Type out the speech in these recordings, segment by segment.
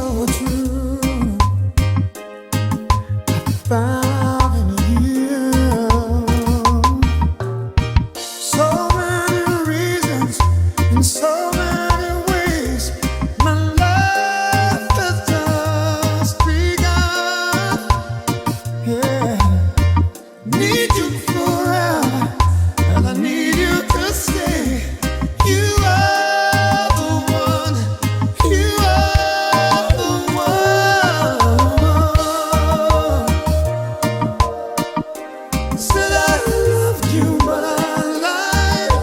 so true. I found in you so many reasons and so many ways. My life has just begun. Yeah, need you forever, and I need you to stay. You are the one. You are the one. Said I loved you, but I lied.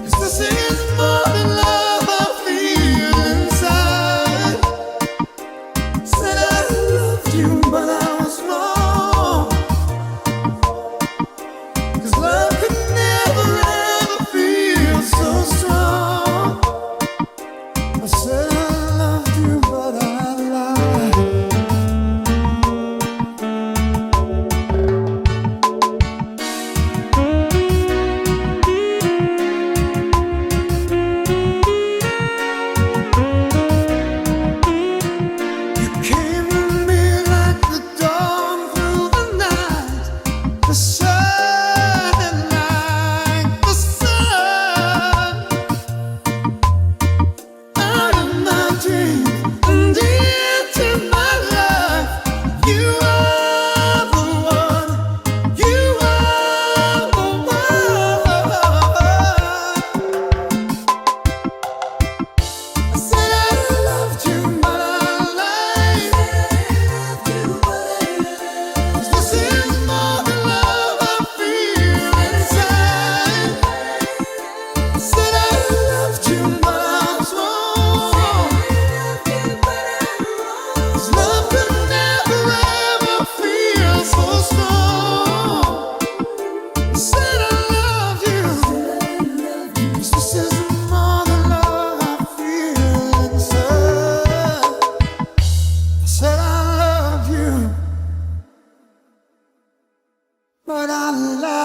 'Cause this is more than love I feel inside. Said I loved you, but I was wrong. 'Cause love could never ever feel so strong. I said I loved you, but I lied. You came to me like the dawn through the night, the shining like the sun. Out of my dreams and into my life, you are the one. You are the one. I said I loved you, but I lied. 'Cause this is more than love I feel inside. I said I loved you, but I was wrong. 'Cause love could never ever feel so strong. I said I loved you, 'cause this is more than love I feel inside. I said I love you, but I lied.